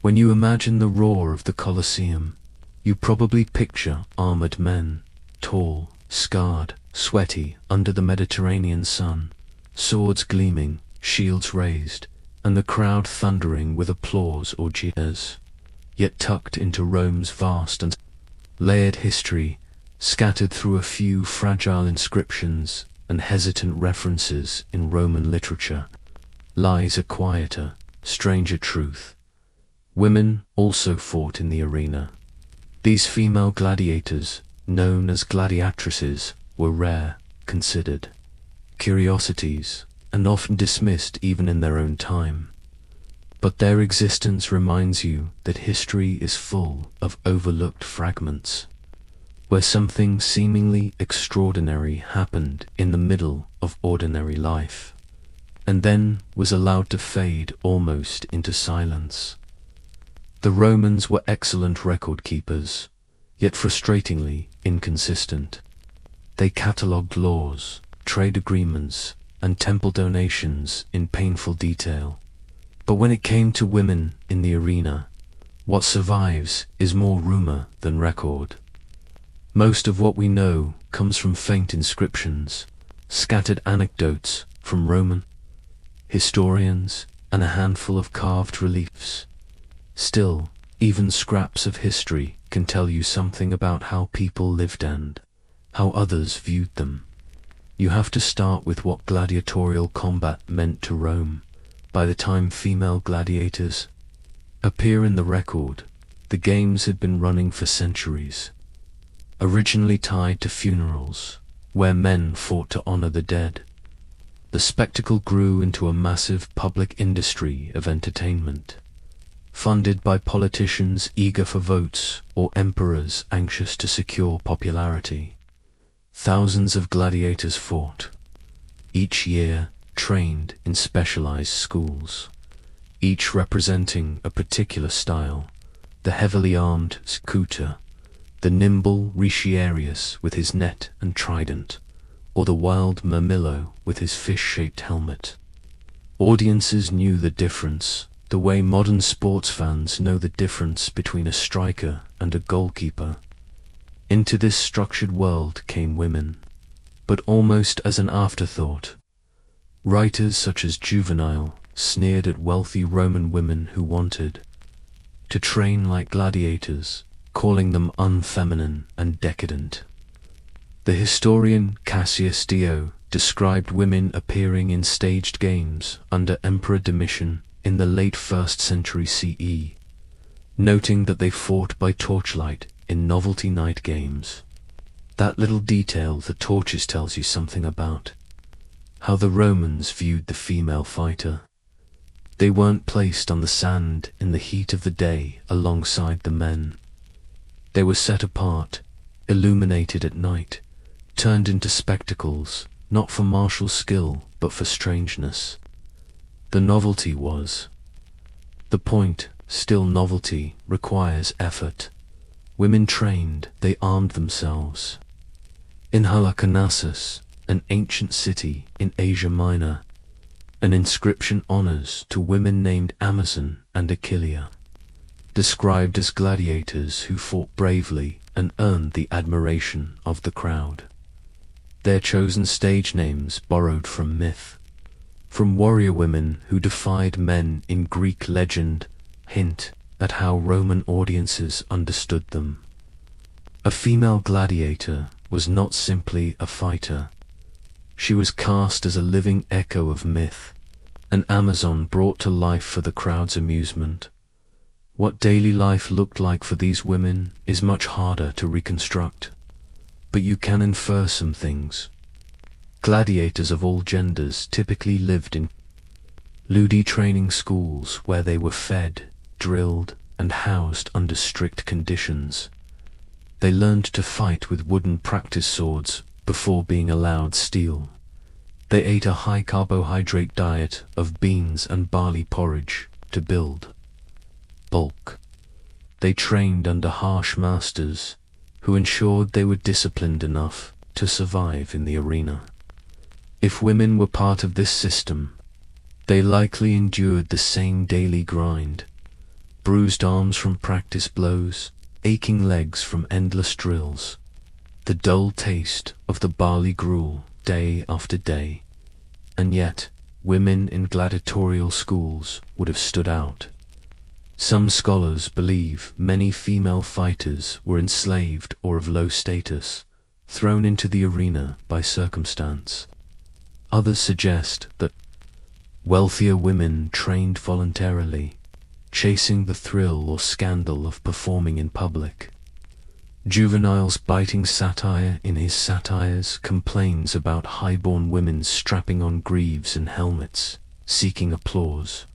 When you imagine the roar of the Colosseum, you probably picture armored men, tall, scarred, sweaty, under the Mediterranean sun, swords gleaming, shields raised, and the crowd thundering with applause or jeers. Yet tucked into Rome's vast and layered history, scattered through a few fragile inscriptions and hesitant references in Roman literature, lies a quieter, stranger truth. Women also fought in the arena. These female gladiators, known as gladiatresses, were rare, considered curiosities, and often dismissed even in their own time. But their existence reminds you that history is full of overlooked fragments, where something seemingly extraordinary happened in the middle of ordinary life, and then was allowed to fade almost into silence. The Romans were excellent record keepers, yet frustratingly inconsistent. They catalogued laws, trade agreements, and temple donations in painful detail. But when it came to women in the arena, what survives is more rumor than record. Most of what we know comes from faint inscriptions, scattered anecdotes from Roman historians, and a handful of carved reliefs. Still, even scraps of history can tell you something about how people lived and how others viewed them. You have to start with what gladiatorial combat meant to Rome. By the time female gladiators appear in the record, the games had been running for centuries. Originally tied to funerals, where men fought to honor the dead, the spectacle grew into a massive public industry of entertainment, funded by politicians eager for votes or emperors anxious to secure popularity. Thousands of gladiators fought, each year trained in specialized schools, each representing a particular style: the heavily armed scuter, the nimble Retiarius with his net and trident, or the wild Mirmillo with his fish-shaped helmet. Audiences knew the difference, the way modern sports fans know the difference between a striker and a goalkeeper. Into this structured world came women, but almost as an afterthought. Writers such as Juvenal sneered at wealthy Roman women who wanted to train like gladiators, calling them unfeminine and decadent. The historian Cassius Dio described women appearing in staged games under Emperor Domitian in the late 1st century CE, noting that they fought by torchlight in novelty night games. That little detail, the torches, tells you something about how the Romans viewed the female fighter. They weren't placed on the sand in the heat of the day alongside the men. They were set apart, illuminated at night, turned into spectacles, not for martial skill, but for strangeness. The novelty was the point. Still, novelty requires effort. Women trained, they armed themselves. In Halicarnassus, an ancient city in Asia Minor, an inscription honors to women named Amazon and Achillea, described as gladiators who fought bravely and earned the admiration of the crowd. Their chosen stage names borrowed from myth, from warrior women who defied men in Greek legend, hint at how Roman audiences understood them. A female gladiator was not simply a fighter. She was cast as a living echo of myth, an Amazon brought to life for the crowd's amusement. What daily life looked like for these women is much harder to reconstruct, but you can infer some things. Gladiators of all genders typically lived in ludi training schools where they were fed, drilled, and housed under strict conditions. They learned to fight with wooden practice swords before being allowed steel. They ate a high carbohydrate diet of beans and barley porridge to build bulk. They trained under harsh masters who ensured they were disciplined enough to survive in the arena. If women were part of this system, they likely endured the same daily grind. bruised arms from practice blows, aching legs from endless drills, the dull taste of the barley gruel day after day. And yet, women in gladiatorial schools would have stood out. Some scholars believe many female fighters were enslaved or of low status, thrown into the arena by circumstance. Others suggest that wealthier women trained voluntarily, chasing the thrill or scandal of performing in public. Juvenile's biting satire in his satires complains about high-born women strapping on greaves and helmets, seeking applause.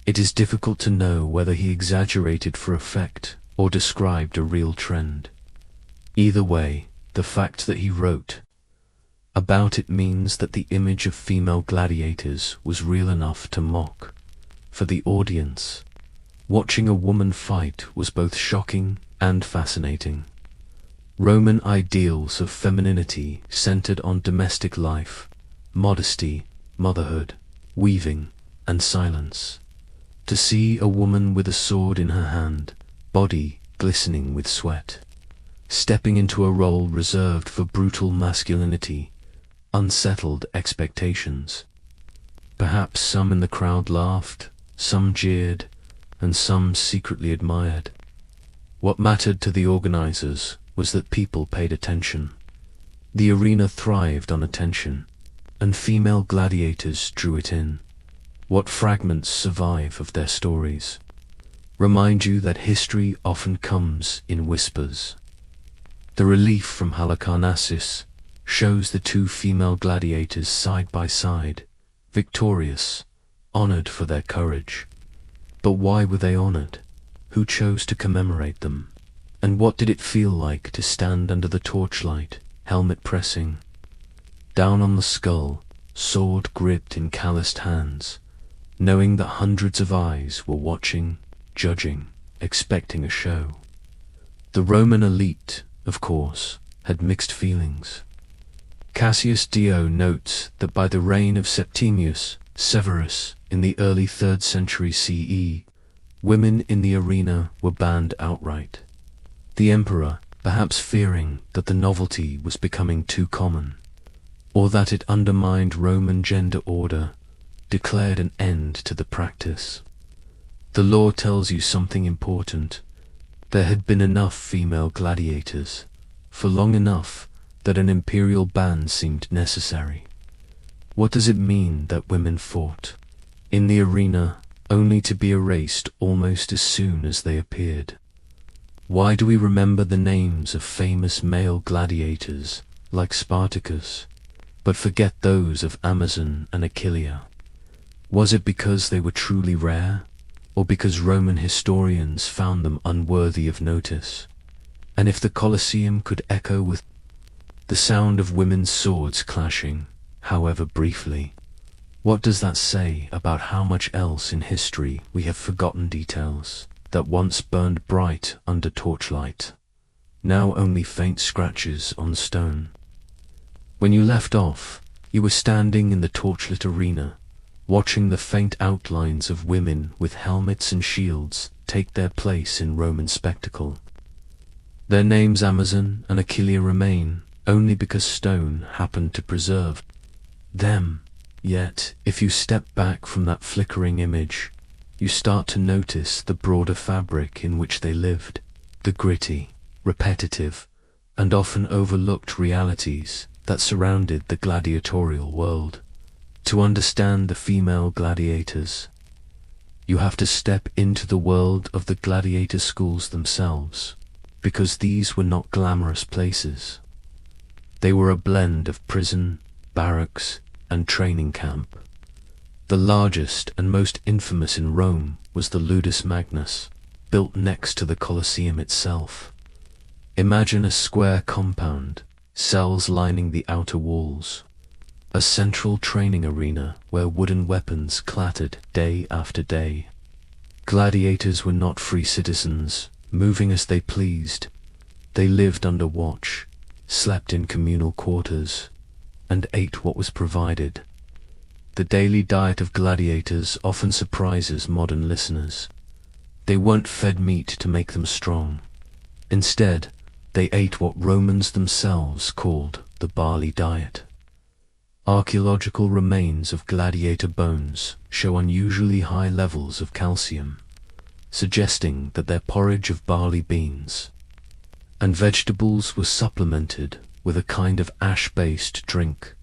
It is difficult to know whether he exaggerated for effect or described a real trend. Either way, the fact that he wrote about it means that the image of female gladiators was real enough to mock. For the audience, watching a woman fight was both shocking and fascinating. Roman ideals of femininity centered on domestic life, modesty, motherhood, weaving, and silence. To see a woman with a sword in her hand, body glistening with sweat, stepping into a role reserved for brutal masculinity, unsettled expectations. Perhaps some in the crowd laughed, some jeered, and some secretly admired. What mattered to the organizers was that people paid attention. The arena thrived on attention, and female gladiators drew it in. What fragments survive of their stories remind you that history often comes in whispers. The relief from Halicarnassus shows the two female gladiators side by side, victorious, honored for their courage. But why were they honored? Who chose to commemorate them? And what did it feel like to stand under the torchlight, helmet pressing, down on the skull, sword gripped in calloused hands, knowing that hundreds of eyes were watching, judging, expecting a show? The Roman elite, of course, had mixed feelings. Cassius Dio notes that by the reign of Septimius Severus in the early 3rd century CE, women in the arena were banned outright. The emperor, perhaps fearing that the novelty was becoming too common, or that it undermined Roman gender order, declared an end to the practice. The law tells you something important. There had been enough female gladiators, for long enough that an imperial ban seemed necessary. What does it mean that women fought in the arena only to be erased almost as soon as they appeared? Why do we remember the names of famous male gladiators like Spartacus, but forget those of Amazon and Achillea? Was it because they were truly rare, or because Roman historians found them unworthy of notice? And if the Colosseum could echo with the sound of women's swords clashing, however briefly, what does that say about how much else in history we have forgotten details that once burned bright under torchlight, now only faint scratches on stone? When you left off, you were standing in the torchlit arena, watching the faint outlines of women with helmets and shields take their place in Roman spectacle. Their names Amazon and Achillea remain only because stone happened to preserve them. Yet, if you step back from that flickering image, you start to notice the broader fabric in which they lived, the gritty, repetitive, and often overlooked realities that surrounded the gladiatorial world. To understand the female gladiators, you have to step into the world of the gladiator schools themselves, because these were not glamorous places. They were a blend of prison, barracks, and training camp. The largest and most infamous in Rome was the Ludus Magnus, built next to the Colosseum itself. Imagine a square compound, cells lining the outer walls, a central training arena where wooden weapons clattered day after day. Gladiators were not free citizens, moving as they pleased. They lived under watch, slept in communal quarters, and ate what was provided. The daily diet of gladiators often surprises modern listeners. They weren't fed meat to make them strong. Instead, they ate what Romans themselves called the barley diet. Archaeological remains of gladiator bones show unusually high levels of calcium, suggesting that their porridge of barley beans and vegetables was supplemented with a kind of ash-based drink.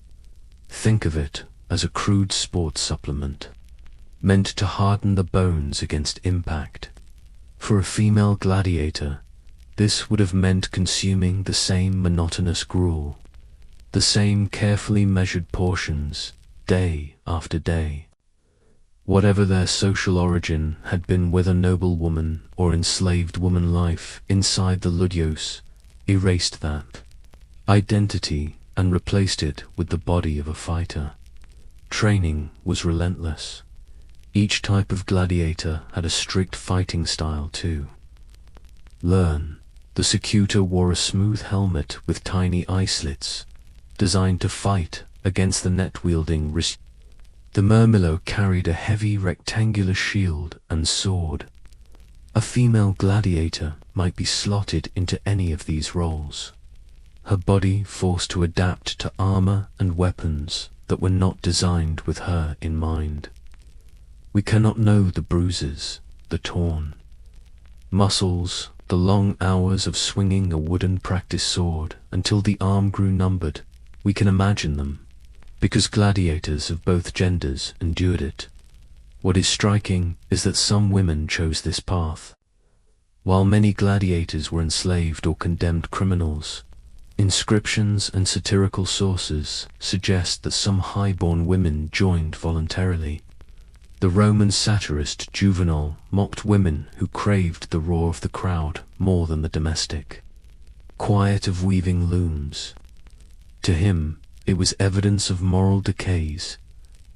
Think of it as a crude sports supplement, meant to harden the bones against impact. For a female gladiator, this would have meant consuming the same monotonous gruel, the same carefully measured portions, day after day. Whatever their social origin had been, whether noblewoman or enslaved woman, life inside the Luddios erased that identity and replaced it with the body of a fighter. Training was relentless. Each type of gladiator had a strict fighting style too. Learn. The Secutor wore a smooth helmet with tiny eye slits, designed to fight against the net-wielding wrist. The Murmillo carried a heavy rectangular shield and sword. A female gladiator might be slotted into any of these roles, her body forced to adapt to armor and weapons that were not designed with her in mind. We cannot know the bruises, the torn muscles, the long hours of swinging a wooden practice sword until the arm grew numbered. We can imagine them, because gladiators of both genders endured it. What is striking is that some women chose this path. While many gladiators were enslaved or condemned criminals, inscriptions and satirical sources suggest that some high-born women joined voluntarily. The Roman satirist Juvenal mocked women who craved the roar of the crowd more than the domestic quiet of weaving looms. To him, it was evidence of moral decays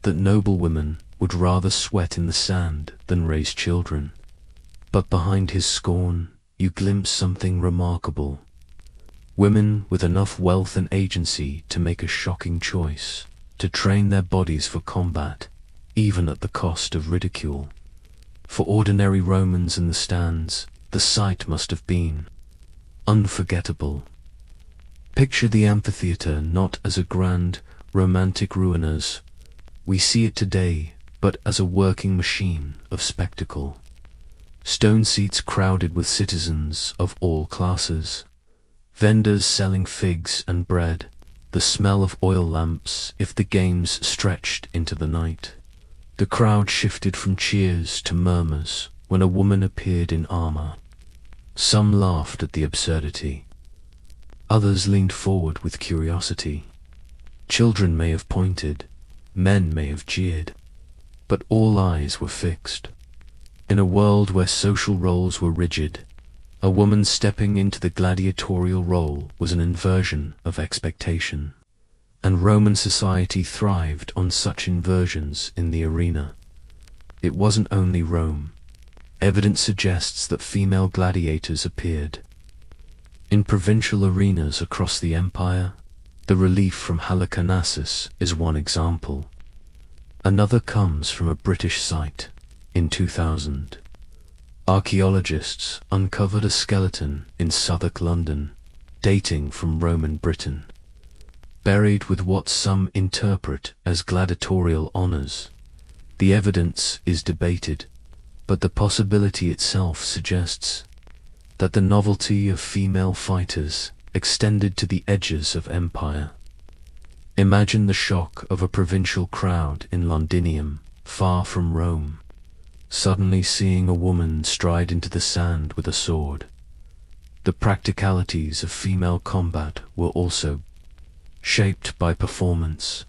that noble women would rather sweat in the sand than raise children. But behind his scorn, you glimpse something remarkable. Women with enough wealth and agency to make a shocking choice, to train their bodies for combat, even at the cost of ridicule. For ordinary Romans in the stands, the sight must have been unforgettable. Picture the amphitheater not as a grand, romantic ruin as we see it today, but as a working machine of spectacle. Stone seats crowded with citizens of all classes, vendors selling figs and bread, the smell of oil lamps if the games stretched into the night. The crowd shifted from cheers to murmurs when a woman appeared in armor. Some laughed at the absurdity. Others leaned forward with curiosity. Children may have pointed, men may have jeered, but all eyes were fixed. In a world where social roles were rigid, a woman stepping into the gladiatorial role was an inversion of expectation. And Roman society thrived on such inversions in the arena. It wasn't only Rome. Evidence suggests that female gladiators appeared in provincial arenas across the empire. The relief from Halicarnassus is one example. Another comes from a British site. In 2000, archaeologists uncovered a skeleton in Southwark, London, dating from Roman Britain, buried with what some interpret as gladiatorial honors. The evidence is debated, but the possibility itself suggests that the novelty of female fighters extended to the edges of empire. Imagine the shock of a provincial crowd in Londinium, far from Rome, suddenly seeing a woman stride into the sand with a sword. The practicalities of female combat were also shaped by performance.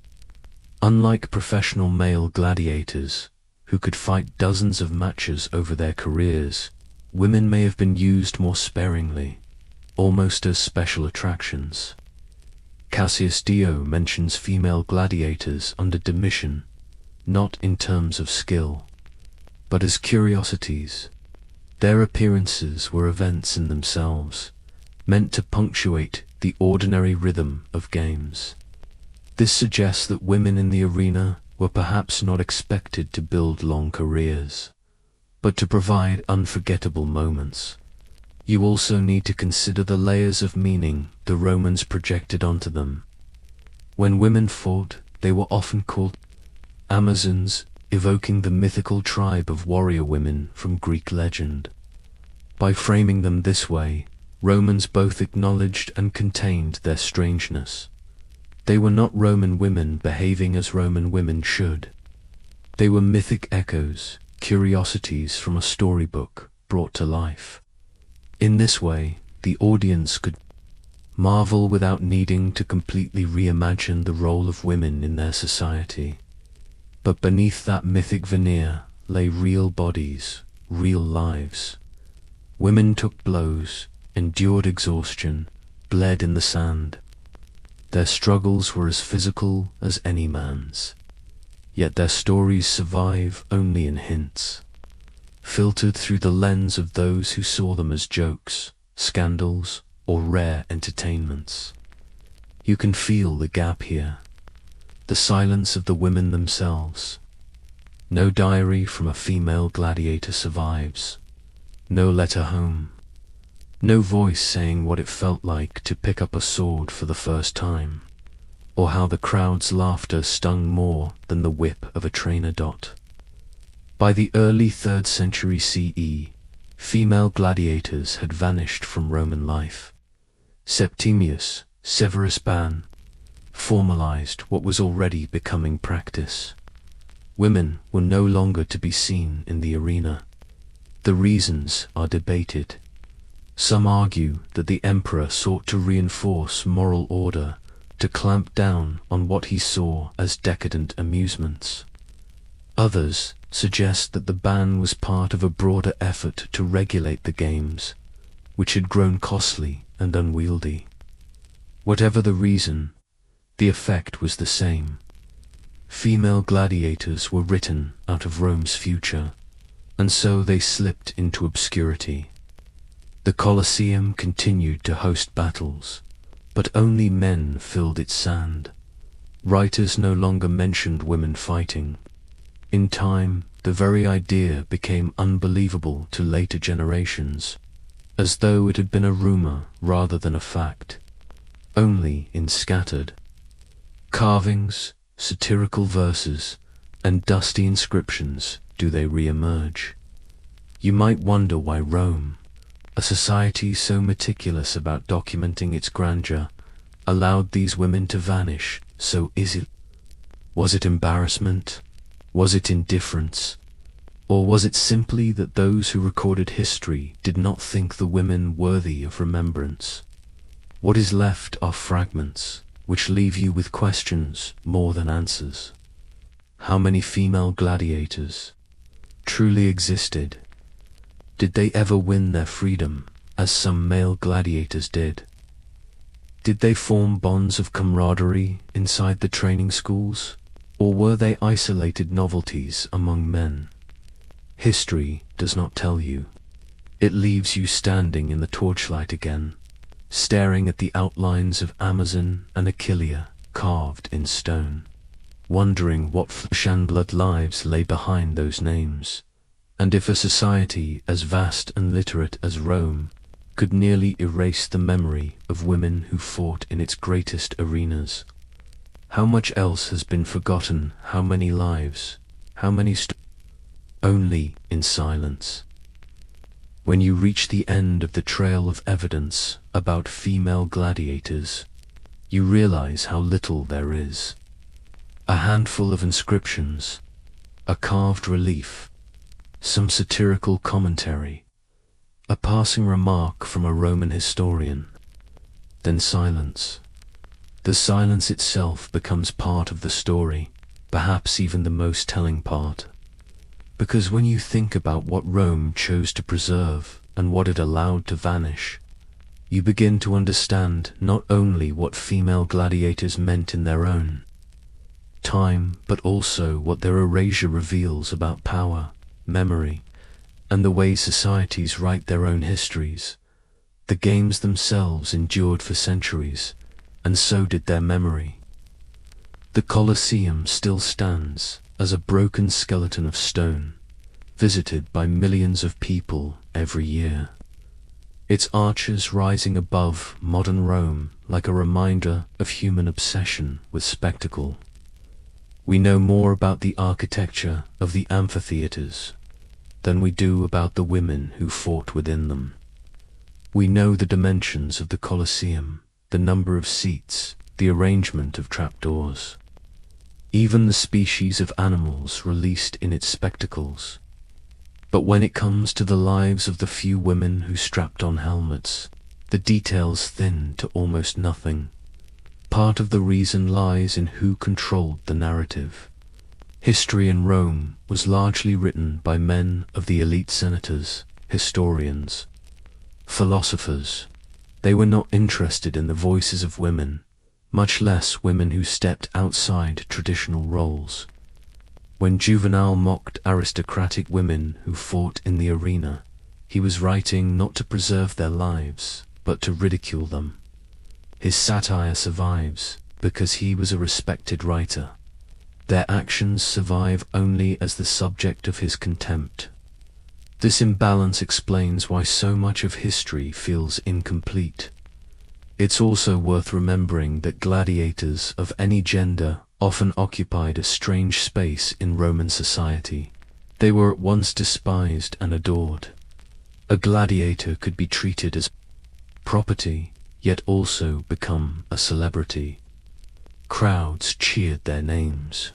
Unlike professional male gladiators, who could fight dozens of matches over their careers, women may have been used more sparingly, almost as special attractions. Cassius Dio mentions female gladiators under Domitian, not in terms of skill, but as curiosities. Their appearances were events in themselves, meant to punctuate the ordinary rhythm of games. This suggests that women in the arena were perhaps not expected to build long careers. but to provide unforgettable moments. You also need to consider the layers of meaning the Romans projected onto them. When women fought, they were often called Amazons, evoking the mythical tribe of warrior women from Greek legend. By framing them this way, Romans both acknowledged and contained their strangeness. They were not Roman women behaving as Roman women should. They were mythic echoes, curiosities from a storybook brought to life. In this way, the audience could marvel without needing to completely reimagine the role of women in their society. But beneath that mythic veneer lay real bodies, real lives. Women took blows, endured exhaustion, bled in the sand. Their struggles were as physical as any man's. Yet their stories survive only in hints, filtered through the lens of those who saw them as jokes, scandals, or rare entertainments. You can feel the gap here, the silence of the women themselves. No diary from a female gladiator survives, no letter home, no voice saying what it felt like to pick up a sword for the first time, or how the crowd's laughter stung more than the whip of a trainer. By the early 3rd century CE, female gladiators had vanished from Roman life. Septimius Severus Ban formalized what was already becoming practice. Women were no longer to be seen in the arena. The reasons are debated. Some argue that the emperor sought to reinforce moral order, to clamp down on what he saw as decadent amusements. Others suggest that the ban was part of a broader effort to regulate the games, which had grown costly and unwieldy. Whatever the reason, the effect was the same. Female gladiators were written out of Rome's future, and so they slipped into obscurity. The Colosseum continued to host battles, but only men filled its sand. Writers no longer mentioned women fighting. In time, the very idea became unbelievable to later generations, as though it had been a rumor rather than a fact. Only in scattered carvings, satirical verses, and dusty inscriptions do they re-emerge. You might wonder why Rome, a society so meticulous about documenting its grandeur, allowed these women to vanish so easily. Was it embarrassment? Was it indifference? Or was it simply that those who recorded history did not think the women worthy of remembrance? What is left are fragments, which leave you with questions more than answers. How many female gladiators truly existed? Did they ever win their freedom, as some male gladiators did? Did they form bonds of camaraderie inside the training schools, or were they isolated novelties among men? History does not tell you. It leaves you standing in the torchlight again, staring at the outlines of Amazon and Aquileia carved in stone, wondering what flesh and blood lives lay behind those names, and if a society as vast and literate as Rome could nearly erase the memory of women who fought in its greatest arenas. How much else has been forgotten, how many lives, how many only in silence. When you reach the end of the trail of evidence about female gladiators, you realize how little there is. A handful of inscriptions, a carved relief, some satirical commentary, a passing remark from a Roman historian, then silence. The silence itself becomes part of the story, perhaps even the most telling part. Because when you think about what Rome chose to preserve and what it allowed to vanish, you begin to understand not only what female gladiators meant in their own time, but also what their erasure reveals about power, memory, and the way societies write their own histories. The games themselves endured for centuries, and so did their memory. The Colosseum still stands as a broken skeleton of stone, visited by millions of people every year. Its arches rising above modern Rome like a reminder of human obsession with spectacle. We know more about the architecture of the amphitheaters than we do about the women who fought within them. We know the dimensions of the Colosseum, the number of seats, the arrangement of trapdoors, even the species of animals released in its spectacles. But when it comes to the lives of the few women who strapped on helmets, the details thin to almost nothing. Part of the reason lies in who controlled the narrative. History in Rome was largely written by men of the elite, senators, historians, philosophers. They were not interested in the voices of women, much less women who stepped outside traditional roles. When Juvenal mocked aristocratic women who fought in the arena, he was writing not to preserve their lives, but to ridicule them. His satire survives because he was a respected writer. Their actions survive only as the subject of his contempt. This imbalance explains why so much of history feels incomplete. It's also worth remembering that gladiators of any gender often occupied a strange space in Roman society. They were at once despised and adored. A gladiator could be treated as property, yet also become a celebrity. Crowds cheered their names.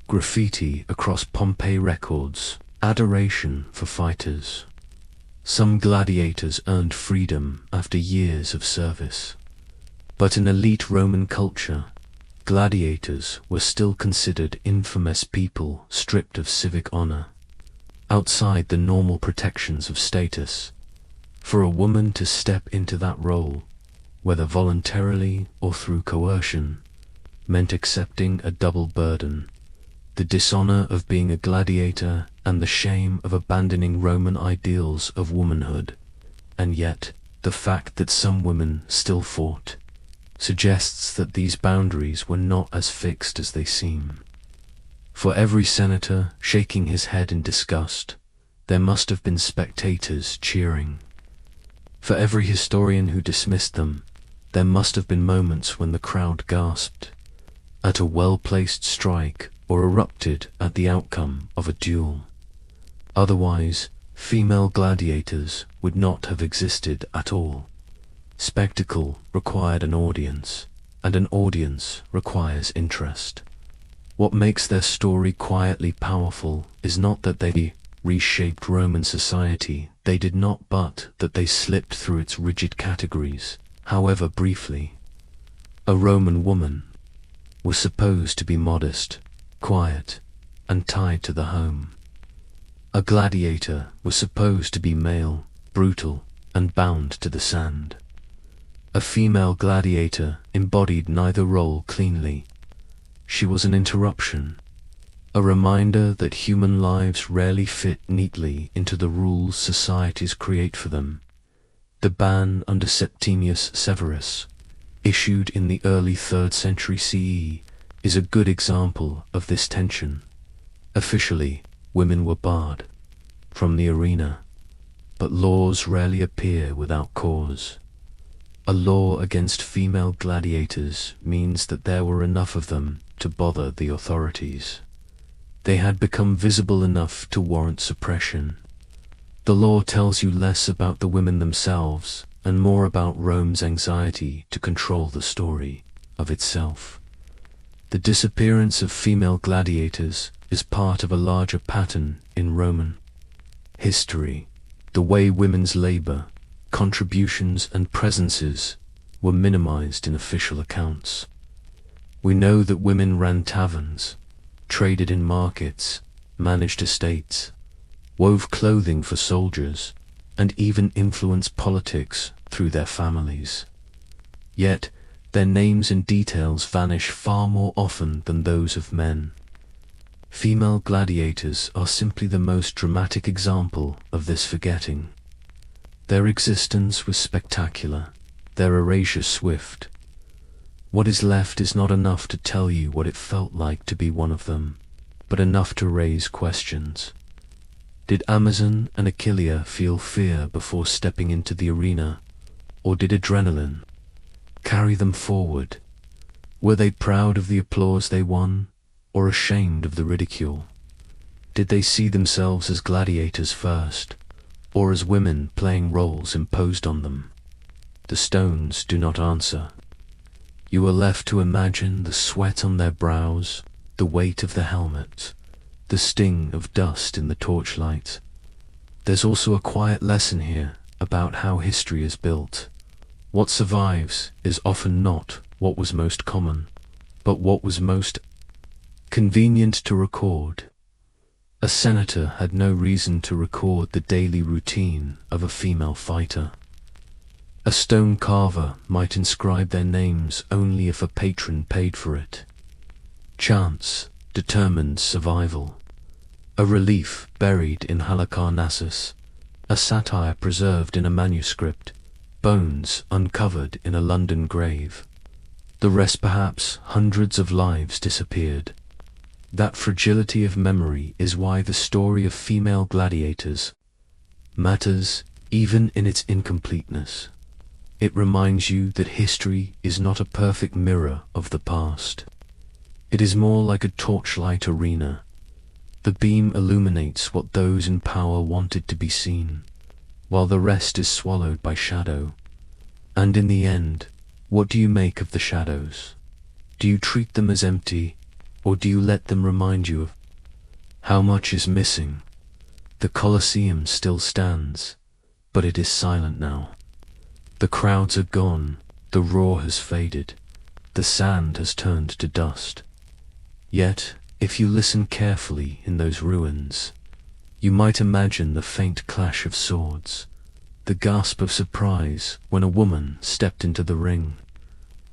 Graffiti across Pompeii records adoration for fighters. Some gladiators earned freedom after years of service. But in elite Roman culture, gladiators were still considered infamous people stripped of civic honor, outside the normal protections of status. For a woman to step into that role, whether voluntarily or through coercion, meant accepting a double burden: the dishonor of being a gladiator and the shame of abandoning Roman ideals of womanhood. And yet, the fact that some women still fought suggests that these boundaries were not as fixed as they seem. For every senator shaking his head in disgust, there must have been spectators cheering. For every historian who dismissed them, there must have been moments when the crowd gasped at a well-placed strike or erupted at the outcome of a duel. Otherwise, female gladiators would not have existed at all. Spectacle required an audience, and an audience requires interest. What makes their story quietly powerful is not that they reshaped Roman society, they did not, but that they slipped through its rigid categories, however briefly. A Roman woman was supposed to be modest, quiet, and tied to the home. A gladiator was supposed to be male, brutal, and bound to the sand. A female gladiator embodied neither role cleanly. She was an interruption, a reminder that human lives rarely fit neatly into the rules societies create for them. The ban under Septimius Severus, issued in the early 3rd century CE, is a good example of this tension. Officially, women were barred from the arena, but laws rarely appear without cause. A law against female gladiators means that there were enough of them to bother the authorities. They had become visible enough to warrant suppression. The law tells you less about the women themselves and more about Rome's anxiety to control the story of itself. The disappearance of female gladiators is part of a larger pattern in Roman history. The way women's labor, contributions, and presences were minimized in official accounts. We know that women ran taverns, traded in markets, managed estates, wove clothing for soldiers, and even influenced politics through their families. Yet, their names and details vanish far more often than those of men. Female gladiators are simply the most dramatic example of this forgetting. Their existence was spectacular, their erasure swift. What is left is not enough to tell you what it felt like to be one of them, but enough to raise questions. Did Amazon and Achillea feel fear before stepping into the arena, or did adrenaline carry them forward? Were they proud of the applause they won, or ashamed of the ridicule? Did they see themselves as gladiators first, or as women playing roles imposed on them? The stones do not answer. You are left to imagine the sweat on their brows, the weight of the helmet, the sting of dust in the torchlight. There's also a quiet lesson here about how history is built. What survives is often not what was most common, but what was most convenient to record. A senator had no reason to record the daily routine of a female fighter. A stone carver might inscribe their names only if a patron paid for it. Chance determined survival. A relief buried in Halicarnassus, a satire preserved in a manuscript, bones uncovered in a London grave. The rest, perhaps hundreds of lives, disappeared. That fragility of memory is why the story of female gladiators matters even in its incompleteness. It reminds you that history is not a perfect mirror of the past. It is more like a torchlight arena. The beam illuminates what those in power wanted to be seen, while the rest is swallowed by shadow. And in the end, what do you make of the shadows? Do you treat them as empty, or do you let them remind you of how much is missing? The Colosseum still stands, but it is silent now. The crowds are gone, the roar has faded, the sand has turned to dust. Yet, if you listen carefully in those ruins, you might imagine the faint clash of swords, the gasp of surprise when a woman stepped into the ring,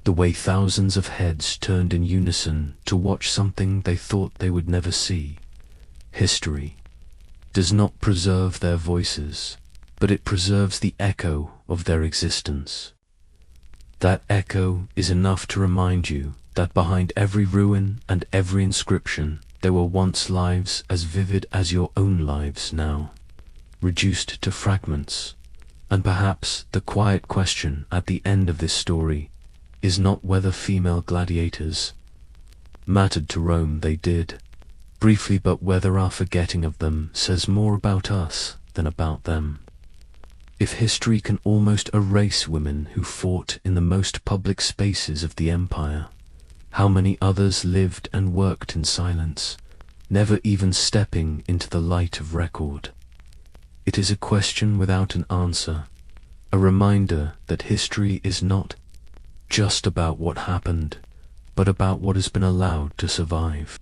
the way thousands of heads turned in unison to watch something they thought they would never see. History does not preserve their voices, but it preserves the echo of their existence. That echo is enough to remind you that behind every ruin and every inscription there were once lives as vivid as your own lives now, reduced to fragments. And perhaps the quiet question at the end of this story is not whether female gladiators mattered to Rome. They did, briefly, but whether our forgetting of them says more about us than about them. If history can almost erase women who fought in the most public spaces of the empire, how many others lived and worked in silence, never even stepping into the light of record? It is a question without an answer, a reminder that history is not just about what happened, but about what has been allowed to survive.